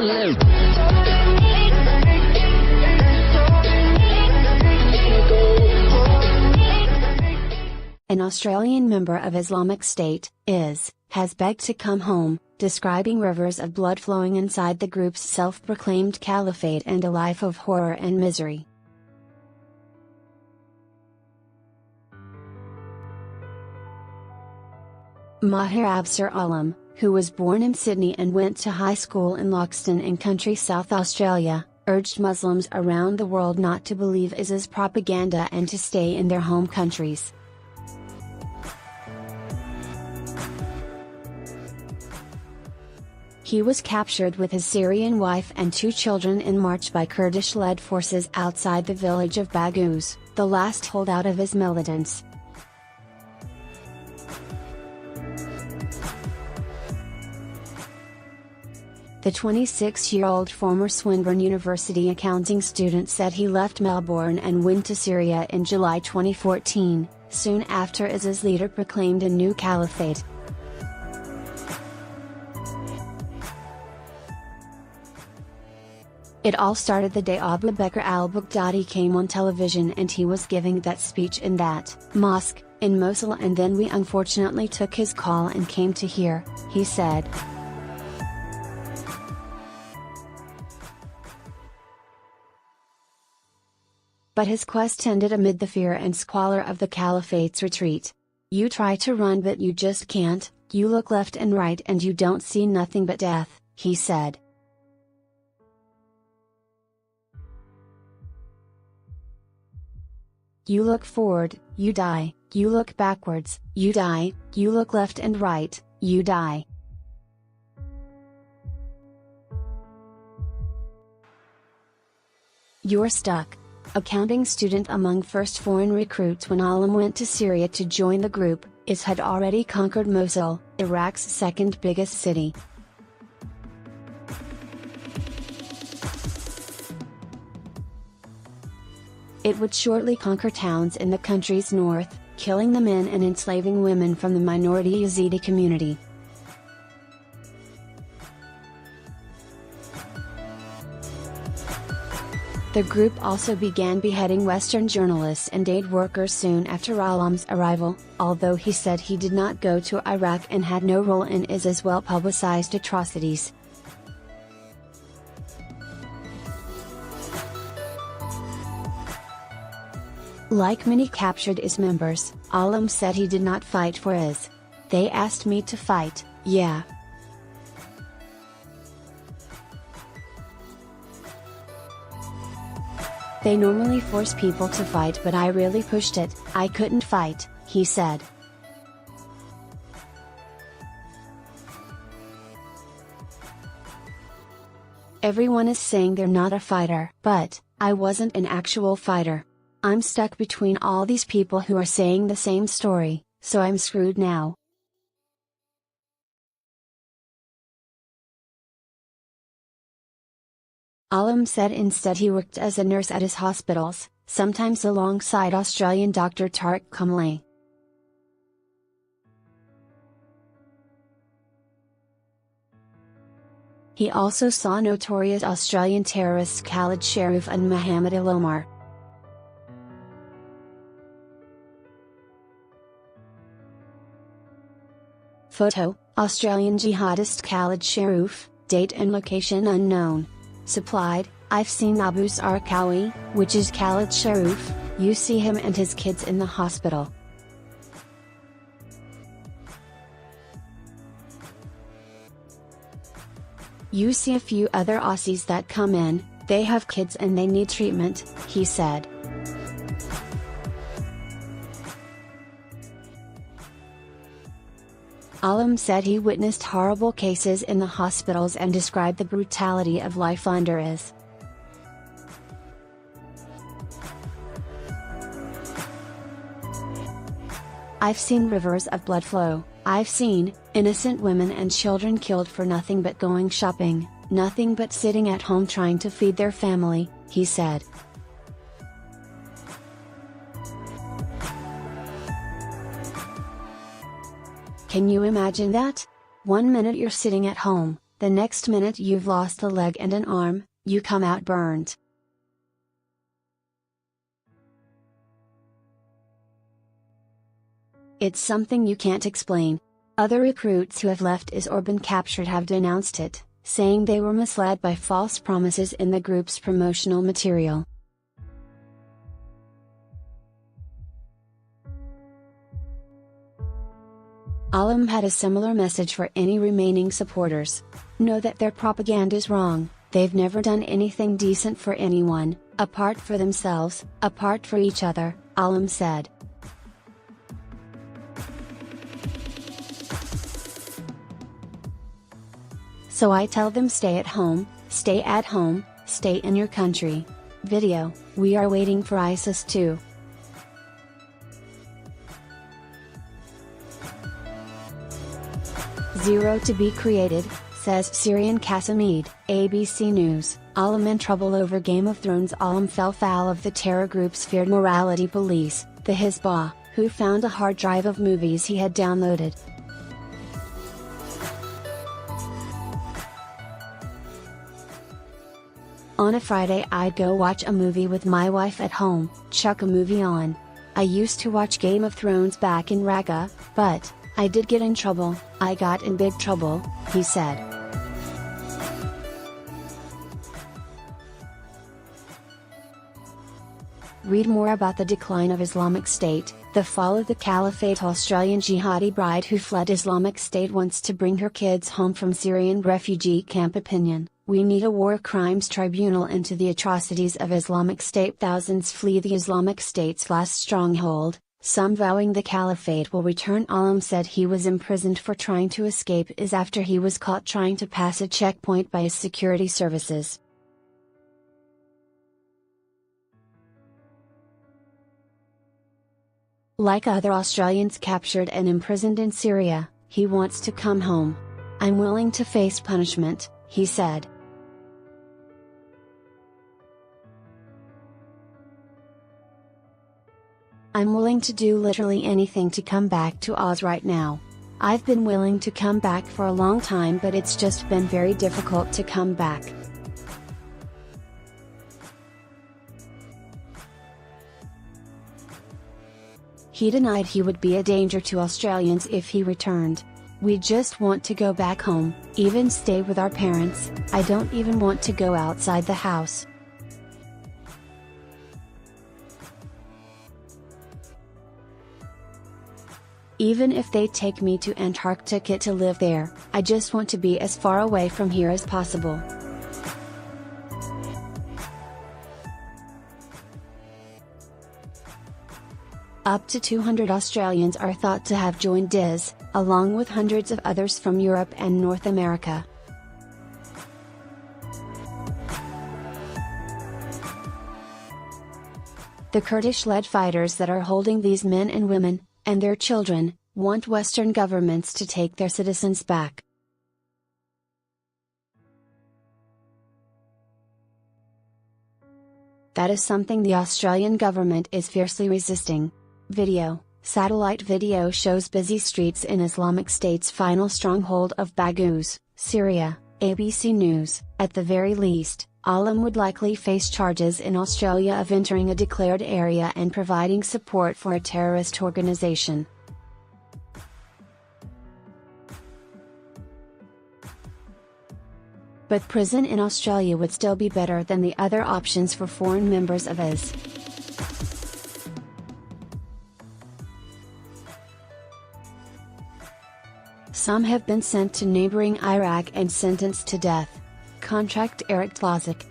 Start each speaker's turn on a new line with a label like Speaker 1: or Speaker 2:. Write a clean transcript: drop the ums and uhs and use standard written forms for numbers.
Speaker 1: An Australian member of Islamic State, has begged to come home, describing rivers of blood flowing inside the group's self-proclaimed caliphate and a life of horror and misery. Mahir Absar Alam, who was born in Sydney and went to high school in Loxton in country South Australia, urged Muslims around the world not to believe ISIS propaganda and to stay in their home countries. He was captured with his Syrian wife and 2 children in March by Kurdish-led forces outside the village of Baghouz, the last holdout of his militants. The 26-year-old former Swinburne University accounting student said he left Melbourne and went to Syria in July 2014, soon after ISIS leader proclaimed a new caliphate. It all started the day Abu Bakr al-Baghdadi came on television and he was giving that speech in that mosque in Mosul, and then we unfortunately took his call and came to here, he said. But his quest ended amid the fear and squalor of the caliphate's retreat. You try to run but you just can't, you look left and right and you don't see nothing but death, he said. You look forward, you die, you look backwards, you die, you look left and right, you die. You're stuck. Accounting student among first foreign recruits when Alam went to Syria to join the group, IS had already conquered Mosul, Iraq's second biggest city. It would shortly conquer towns in the country's north, killing the men and enslaving women from the minority Yazidi community. The group also began beheading Western journalists and aid workers soon after Alam's arrival, although he said he did not go to Iraq and had no role in ISIS' well-publicized atrocities. Like many captured IS members, Alam said he did not fight for IS. They asked me to fight, yeah. They normally force people to fight but I really pushed it, I couldn't fight, he said. Everyone is saying they're not a fighter, but I wasn't an actual fighter. I'm stuck between all these people who are saying the same story, so I'm screwed now. Alam said instead he worked as a nurse at his hospitals, sometimes alongside Australian Dr. Tariq Kumlay. He also saw notorious Australian terrorists Khalid Sharif and Muhammad Al Omar. Photo, Australian jihadist Khalid Sharif, date and location unknown. Supplied, I've seen Abu Zarqawi, which is Khalid Sharif, you see him and his kids in the hospital. You see a few other Aussies that come in, they have kids and they need treatment, he said. Alam said he witnessed horrible cases in the hospitals and described the brutality of life under IS. I've seen rivers of blood flow, I've seen innocent women and children killed for nothing but going shopping, nothing but sitting at home trying to feed their family, he said. Can you imagine that? 1 minute you're sitting at home, the next minute you've lost a leg and an arm, you come out burned. It's something you can't explain. Other recruits who have left IS or been captured have denounced it, saying they were misled by false promises in the group's promotional material. Alam had a similar message for any remaining supporters. Know that their propaganda's wrong, they've never done anything decent for anyone, apart for themselves, apart for each other, Alam said. So I tell them stay at home, stay in your country. Video, we are waiting for ISIS too. Zero to be created, says Syrian Qasimid, ABC News. Alam in trouble over Game of Thrones. Alam fell foul of the terror group's feared morality police, the Hizbah, who found a hard drive of movies he had downloaded. On a Friday I'd go watch a movie with my wife at home, chuck a movie on. I used to watch Game of Thrones back in Raqqa, but I did get in trouble. I got in big trouble, he said. Read more about the decline of Islamic State, the fall of the caliphate. Australian jihadi bride who fled Islamic State wants to bring her kids home from Syrian refugee camp. Opinion: we need a war crimes tribunal into the atrocities of Islamic State. Thousands flee the Islamic State's last stronghold, some vowing the caliphate will return. Alam said he was imprisoned for trying to escape IS after he was caught trying to pass a checkpoint by his security services. Like other Australians captured and imprisoned in Syria, he wants to come home. I'm willing to face punishment, he said. I'm willing to do literally anything to come back to Oz right now. I've been willing to come back for a long time, but it's just been very difficult to come back. He denied he would be a danger to Australians if he returned. We just want to go back home, even stay with our parents. I don't even want to go outside the house. Even if they take me to Antarctica to live there, I just want to be as far away from here as possible. Up to 200 Australians are thought to have joined IS, along with hundreds of others from Europe and North America. The Kurdish-led fighters that are holding these men and women, and their children, want Western governments to take their citizens back. That is something the Australian government is fiercely resisting. Video, satellite video shows busy streets in Islamic State's final stronghold of Baghouz, Syria, ABC News. At the very least, Alam would likely face charges in Australia of entering a declared area and providing support for a terrorist organization. But prison in Australia would still be better than the other options for foreign members of IS. Some have been sent to neighboring Iraq and sentenced to death. Contract Eric Tlazik,